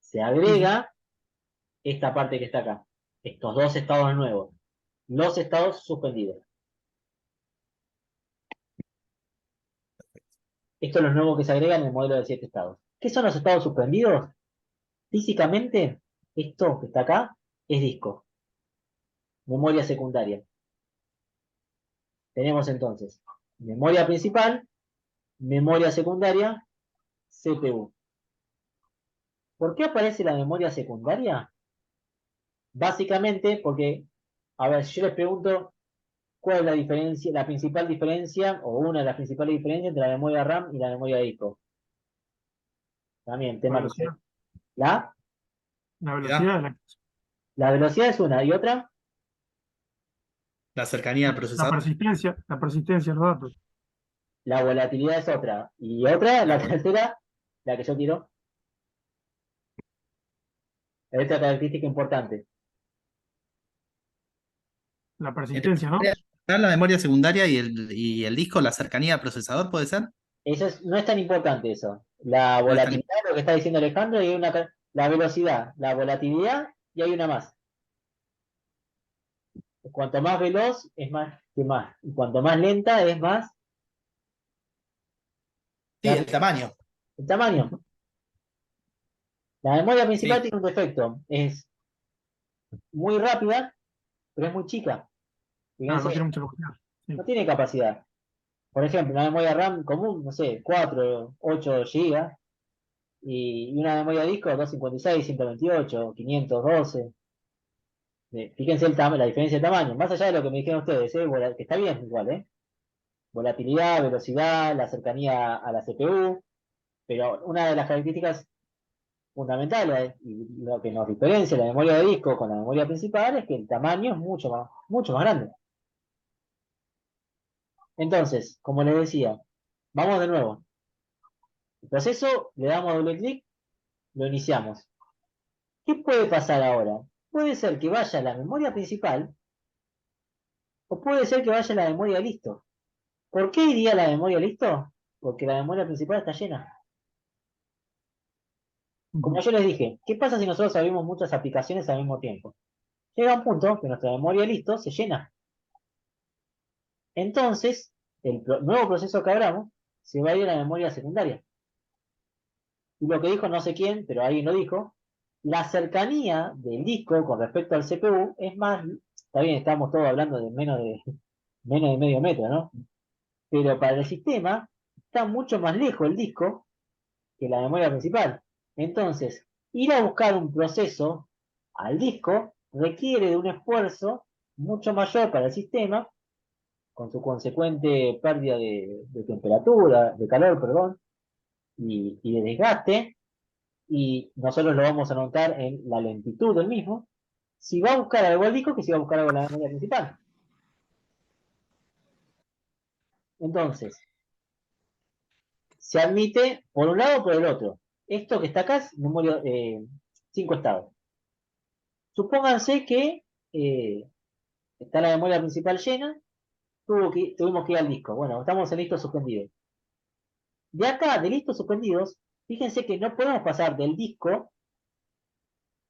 Se sí, sí. agrega esta parte que está acá, estos dos estados nuevos, los estados suspendidos. Esto es lo nuevo que se agrega en el modelo de 7 estados. ¿Qué son los estados suspendidos? Físicamente, esto que está acá es disco, memoria secundaria. Tenemos entonces memoria principal, memoria secundaria, CPU. ¿Por qué aparece la memoria secundaria? Básicamente porque, a ver, si yo les pregunto cuál es la diferencia, la principal diferencia, o una de las principales diferencias entre la memoria RAM y la memoria de disco. También, La tema que velocidad. la, La ¿Ya? velocidad de la velocidad es una, y otra, La cercanía del procesador. la persistencia de los datos. la volatilidad es otra. Y otra, La la vol- tercera, la que yo quiero, esta característica importante. La entre persistencia, ¿no? la memoria secundaria y el disco, la cercanía al procesador, ¿puede ser? Eso no es tan importante eso. La No es tan volatilidad, lo que está diciendo Alejandro, y hay la velocidad, la volatilidad, y hay una más. Cuanto más veloz es más que más. Y cuanto más lenta es más Sí, el rápido. tamaño. El tamaño. La memoria principal Sí, tiene un defecto. Es muy rápida, pero es muy chica. Claro, no Fíjense, tiene mucha capacidad. Sí. no tiene capacidad. Por ejemplo, una memoria RAM común, no sé, 4 8 GB. Y una memoria disco, 256, 128, 512. Fíjense la diferencia de tamaño. Más allá de lo que me dijeron ustedes, que está bien igual, ¿eh? Volatilidad, velocidad, la cercanía a la CPU. Pero una de las características fundamentales y lo que nos diferencia la memoria de disco con la memoria principal es que el tamaño es mucho más grande. Entonces, como les decía, vamos de nuevo. El proceso, le damos doble clic, lo iniciamos. ¿Qué puede pasar ahora? Puede ser que vaya a la memoria principal o puede ser que vaya a la memoria listo. ¿Por qué iría a la memoria listo? Porque la memoria principal está llena. Como Ujú. yo les dije, ¿qué pasa si nosotros abrimos muchas aplicaciones al mismo tiempo? Llega un punto que nuestra memoria listo se llena. Entonces, el nuevo proceso que abramos se va a ir a la memoria secundaria. Y lo que dijo no sé quién, pero alguien lo dijo, la cercanía del disco con respecto al CPU es más, está bien, estamos todos hablando de menos de medio metro, ¿no? Pero para el sistema está mucho más lejos el disco que la memoria principal. Entonces, ir a buscar un proceso al disco requiere de un esfuerzo mucho mayor para el sistema, con su consecuente pérdida de temperatura, de calor, perdón, y de desgaste, y nosotros lo vamos a notar en la lentitud del mismo, si va a buscar algo al disco que si va a buscar algo en la memoria principal. Entonces, se admite por un lado o por el otro. Esto que está acá es memoria 5 estados. Supónganse que está la memoria principal llena, tuvimos que ir al disco. Bueno, estamos en listos suspendidos. De acá, de listos suspendidos, fíjense que no podemos pasar del disco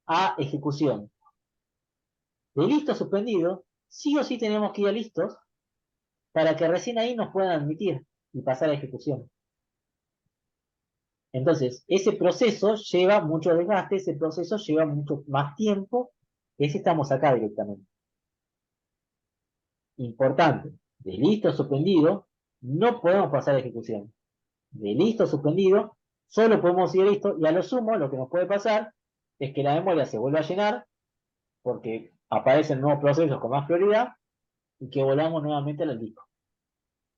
a ejecución. De listos suspendidos, sí o sí tenemos que ir a listos para que recién ahí nos puedan admitir y pasar a ejecución. Entonces, ese proceso lleva mucho desgaste, ese proceso lleva mucho más tiempo que si estamos acá directamente. Importante, de listo suspendido, no podemos pasar a ejecución. De listo suspendido, solo podemos ir a listo, y a lo sumo, lo que nos puede pasar es que la memoria se vuelva a llenar, porque aparecen nuevos procesos con más prioridad, y que volvamos nuevamente al disco.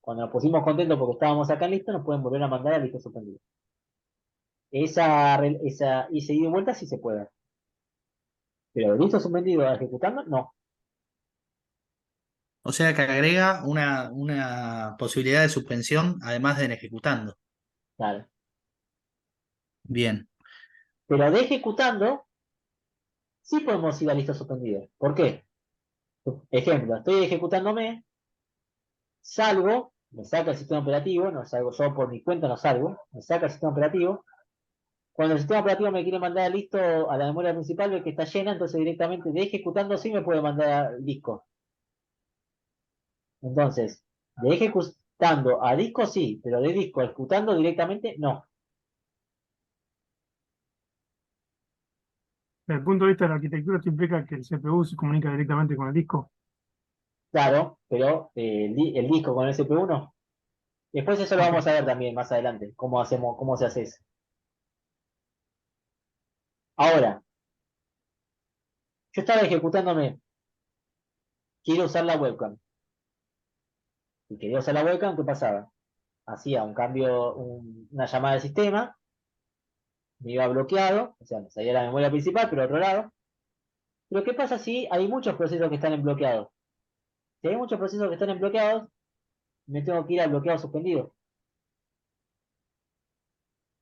Cuando nos pusimos contentos porque estábamos acá en listo, nos pueden volver a mandar a listo suspendido. Esa ida y vuelta sí se puede. Pero de listo suspendido a ejecutando, no. O sea que agrega una posibilidad de suspensión además de en ejecutando. Claro. Bien. Pero de ejecutando, sí podemos ir a listo suspendido. ¿Por qué? Ejemplo, estoy ejecutándome, salgo, me saca el sistema operativo, no salgo yo por mi cuenta, no salgo, me saca el sistema operativo. Cuando el sistema operativo me quiere mandar listo a la memoria principal, ve que está llena, entonces directamente de ejecutando sí me puede mandar al disco. Entonces, de ejecutando a disco sí, pero de disco a ejecutando directamente no. Desde el punto de vista de la arquitectura, esto implica que el CPU se comunica directamente con el disco. Claro, pero el disco con el CPU no. Después eso lo Ok. vamos a ver también más adelante, cómo se hace eso. Ahora, yo estaba ejecutándome, quiero usar la webcam. Y quería usar la webcam, ¿qué pasaba? Hacía un cambio, una llamada de sistema, me iba bloqueado, o sea, me salía la memoria principal, pero otro lado. Pero ¿qué pasa si hay muchos procesos que están en bloqueados? Si hay muchos procesos que están en bloqueados, me tengo que ir al bloqueado suspendido.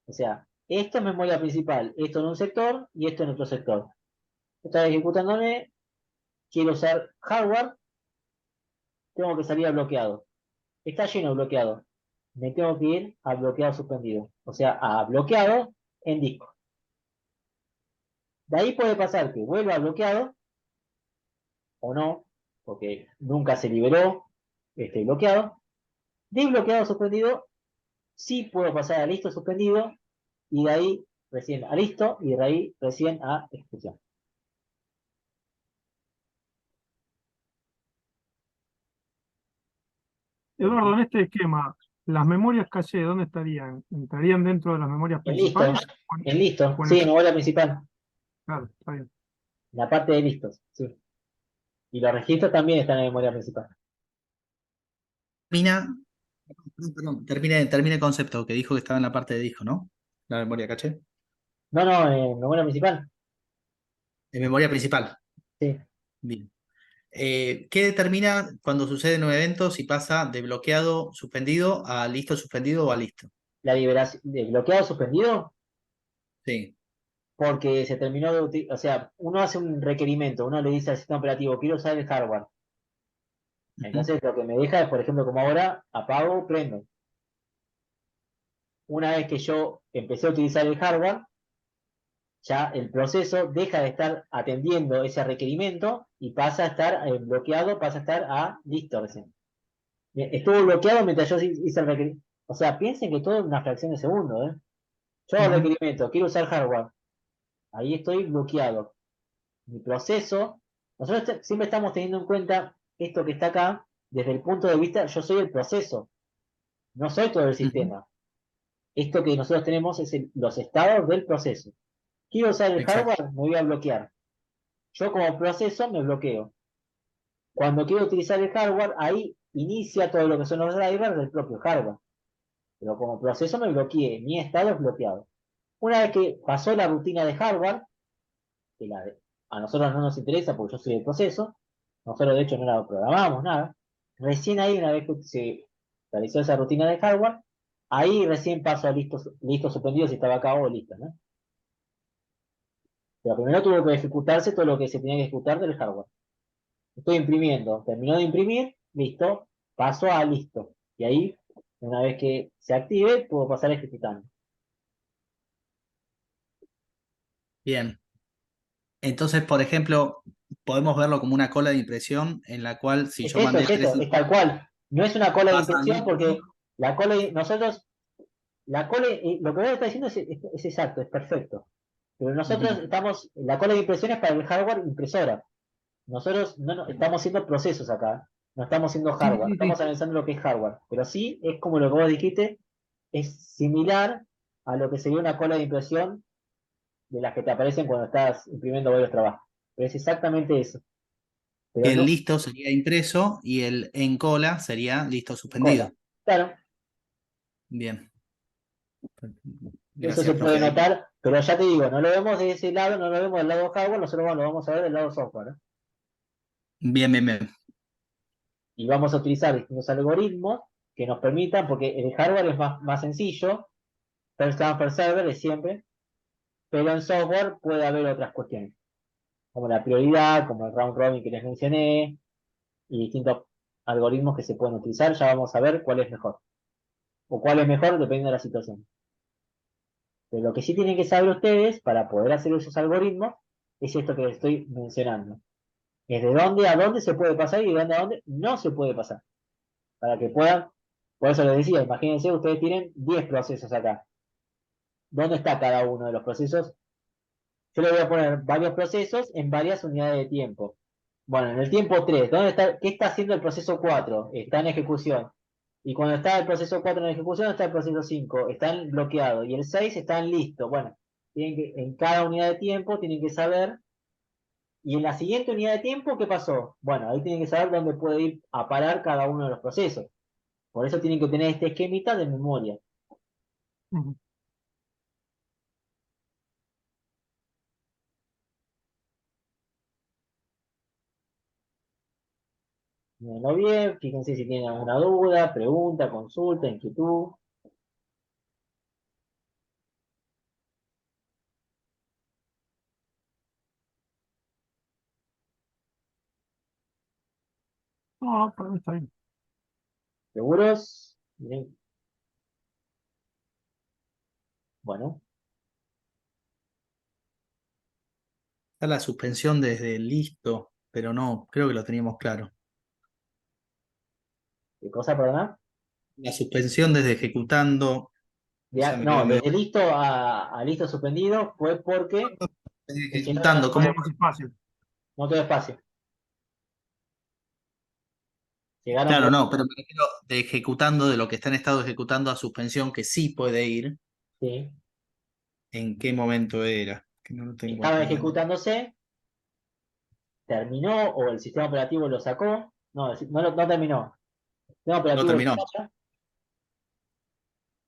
O sea, esto es memoria principal, esto en un sector y esto en otro sector. Estaba ejecutándome, quiero usar hardware, tengo que salir a bloqueado. Está lleno de bloqueado. Me tengo que ir a bloqueado suspendido. O sea, a bloqueado en disco. De ahí puede pasar que vuelva a bloqueado o no, porque nunca se liberó este bloqueado. Desbloqueado suspendido, sí puedo pasar a listo suspendido y de ahí recién a listo y de ahí recién a ejecución. Eduardo, en este esquema, ¿las memorias caché dónde estarían? ¿Entrarían dentro de las memorias En listo, principales? en listo, O en sí, el- memoria principal, Claro, está bien. la parte de listos, sí. Y los registros también están en memoria principal. Termina, termine el concepto que dijo que estaba en la parte de disco, ¿no? La memoria caché. No, no, en memoria principal, En memoria principal. sí. Bien. ¿Qué determina cuando suceden un evento si pasa de bloqueado suspendido a listo suspendido o a listo? La liberación de bloqueado suspendido Sí. porque se terminó de utilizar, o sea, uno hace un requerimiento, uno le dice al sistema operativo, quiero usar el hardware. Ujú. Entonces lo que me deja es, por ejemplo, como ahora, apago, prendo. Una vez que yo empecé a utilizar el hardware, ya el proceso deja de estar atendiendo ese requerimiento y pasa a estar bloqueado, pasa a estar a listo recién. Estuvo bloqueado mientras yo hice el requerimiento. O sea, piensen que todo es una fracción de segundo, ¿eh? Yo hago el Ujú. requerimiento, quiero usar hardware. Ahí estoy bloqueado. Mi proceso, nosotros siempre estamos teniendo en cuenta esto que está acá, desde el punto de vista, yo soy el proceso, no soy todo el Ujú. sistema. Esto que nosotros tenemos es los estados del proceso. Quiero usar el Exacto. hardware, me voy a bloquear. Yo como proceso me bloqueo. Cuando quiero utilizar el hardware, ahí inicia todo lo que son los drivers del propio hardware. Pero como proceso me bloqueé, mi estado es bloqueado. Una vez que pasó la rutina de hardware, que a nosotros no nos interesa porque yo soy el proceso, nosotros de hecho no la programamos nada, recién ahí una vez que se realizó esa rutina de hardware, ahí recién paso a listo suspendido si estaba acá o listo, ¿no? Pero primero tuvo que ejecutarse todo lo que se tenía que ejecutar del hardware. Estoy imprimiendo, terminó de imprimir, listo, paso a listo. Y ahí, una vez que se active, puedo pasar ejecutando. Bien. Entonces, por ejemplo, podemos verlo como una cola de impresión en la cual si yo mandé Es tres eso, es tal cual. No es una cola de pasan impresión listo. porque la cola, nosotros, la cola, lo que vos estás diciendo es exacto, es perfecto. Pero nosotros Ujú. estamos, la cola de impresión es para el hardware impresora. Nosotros no estamos haciendo procesos acá, no estamos haciendo Sí, hardware, no sí, estamos sí. analizando lo que es hardware. Pero sí es como lo que vos dijiste, es similar a lo que sería una cola de impresión de las que te aparecen cuando estás imprimiendo varios trabajos. Pero es exactamente eso. Pero El no listo sería impreso y el en cola sería listo en cola. suspendido. Claro, Bien. eso se Gracias, puede profe. Ahí. notar, pero ya te digo, no lo vemos de ese lado, no lo vemos del lado hardware, nosotros lo vamos a ver del lado software, ¿eh? Bien, bien, bien. Y vamos a utilizar distintos algoritmos que nos permitan, porque el hardware es más sencillo, first come, first server es siempre, pero en software puede haber otras cuestiones, como la prioridad, como el round robin que les mencioné, y distintos algoritmos que se pueden utilizar, ya vamos a ver cuál es mejor, o cuál es mejor dependiendo de la situación. Pero lo que sí tienen que saber ustedes para poder hacer esos algoritmos es esto que les estoy mencionando. Es de dónde a dónde se puede pasar y de dónde a dónde no se puede pasar. Para que puedan, por eso les decía, imagínense, ustedes tienen 10 procesos acá. ¿Dónde está cada uno de los procesos? Yo le voy a poner varios procesos en varias unidades de tiempo. Bueno, en el tiempo 3, ¿qué está haciendo el proceso 4? Está en ejecución. Y cuando está el proceso 4 en ejecución, está el proceso 5, está en bloqueado. Y el 6 está en listo. Bueno, en cada unidad de tiempo tienen que saber. Y en la siguiente unidad de tiempo, ¿qué pasó? Bueno, ahí tienen que saber dónde puede ir a parar cada uno de los procesos. Por eso tienen que tener este esquemita de memoria. Ujú. Mírenlo bien, fíjense si tienen alguna duda, pregunta, consulta, inquietud. No, para mí está bien. ¿Seguros? Miren, bueno, Está la suspensión desde el listo, pero no, creo que lo teníamos claro. ¿qué cosa, perdón? La suspensión desde ejecutando, esa me quedó No, medio. desde listo a listo suspendido fue porque Desde llegaron ejecutando, No ¿cómo? hay más espacio. no quedó espacio. Llegaron Claro, por, no, pero me refiero de ejecutando, de lo que está en estado de ejecutando a suspensión, que sí puede ir. sí, ¿En qué momento era? Que no lo tengo estaba acá. ejecutándose, terminó o el sistema operativo lo sacó. No, no terminó. El sistema No operativo lo terminó. saca.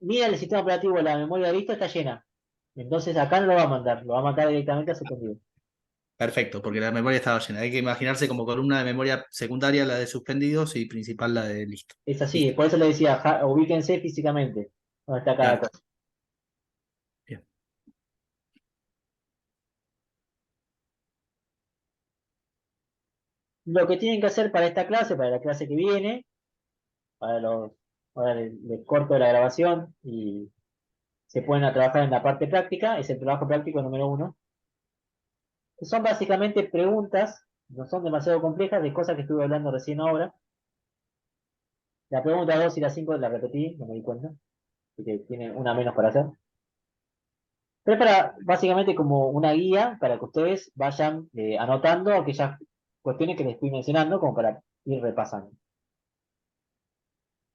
Mira el sistema operativo, la memoria de listo está llena. Entonces acá no lo va a mandar, lo va a mandar directamente a suspendido. Perfecto, porque la memoria estaba llena. Hay que imaginarse como columna de memoria secundaria la de suspendidos y principal la de listo. Es así, Listo. por eso le decía, ubíquense físicamente donde está cada Claro. cosa. Bien. Lo que tienen que hacer para esta clase, para la clase que viene, para los, ahora les corto la grabación y se pueden a trabajar en la parte práctica, es el trabajo práctico número 1, que son básicamente preguntas, no son demasiado complejas, de cosas que estuve hablando recién ahora. La pregunta 2 y la 5 la repetí, no me di cuenta, porque tienen una menos para hacer. Pero es para, básicamente como una guía para que ustedes vayan anotando aquellas cuestiones que les estoy mencionando, como para ir repasando.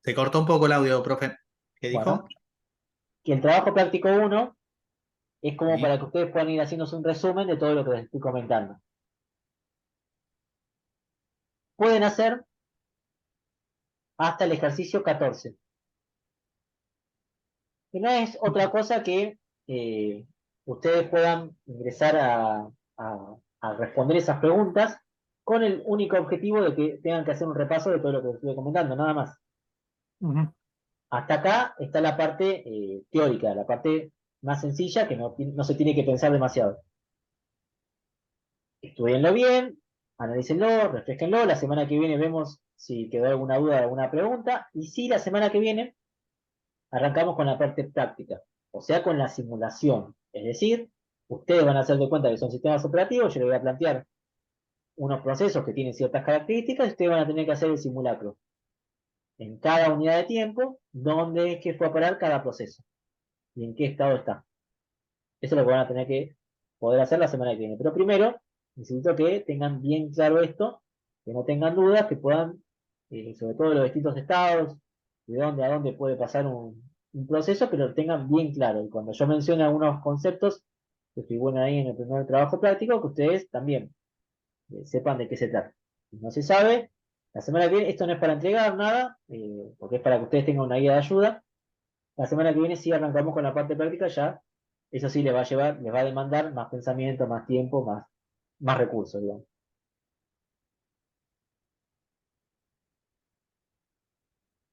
Se cortó un poco el audio, profe. ¿Qué Bueno, dijo? que el trabajo práctico 1 es como Sí. para que ustedes puedan ir haciéndose un resumen de todo lo que les estoy comentando. Pueden hacer hasta el ejercicio 14, que no es otra cosa que ustedes puedan ingresar a responder esas preguntas con el único objetivo de que tengan que hacer un repaso de todo lo que les estoy comentando, nada más. Ujú. Hasta acá está la parte teórica, la parte más sencilla que no se tiene que pensar demasiado. Estudienlo bien, analícenlo, refresquenlo. La semana que viene vemos si quedó alguna duda, alguna pregunta. Y si la semana que viene arrancamos con la parte práctica, o sea, con la simulación. Es decir, ustedes van a hacer de cuenta que son sistemas operativos, yo les voy a plantear unos procesos que tienen ciertas características y ustedes van a tener que hacer el simulacro en cada unidad de tiempo, dónde es que fue a parar cada proceso y en qué estado está. Eso es lo que van a tener que poder hacer la semana que viene. Pero primero, necesito que tengan bien claro esto, que no tengan dudas, que puedan, sobre todo los distintos estados, de dónde a dónde puede pasar un proceso, pero lo tengan bien claro. Y cuando yo mencione algunos conceptos que figuran ahí en el primer trabajo práctico, que ustedes también sepan de qué se trata. Si no se sabe, la semana que viene, esto no es para entregar nada, porque es para que ustedes tengan una guía de ayuda. La semana que viene sí arrancamos con la parte práctica, ya eso sí les va a llevar, les va a demandar más pensamiento, más tiempo, más recursos, digamos.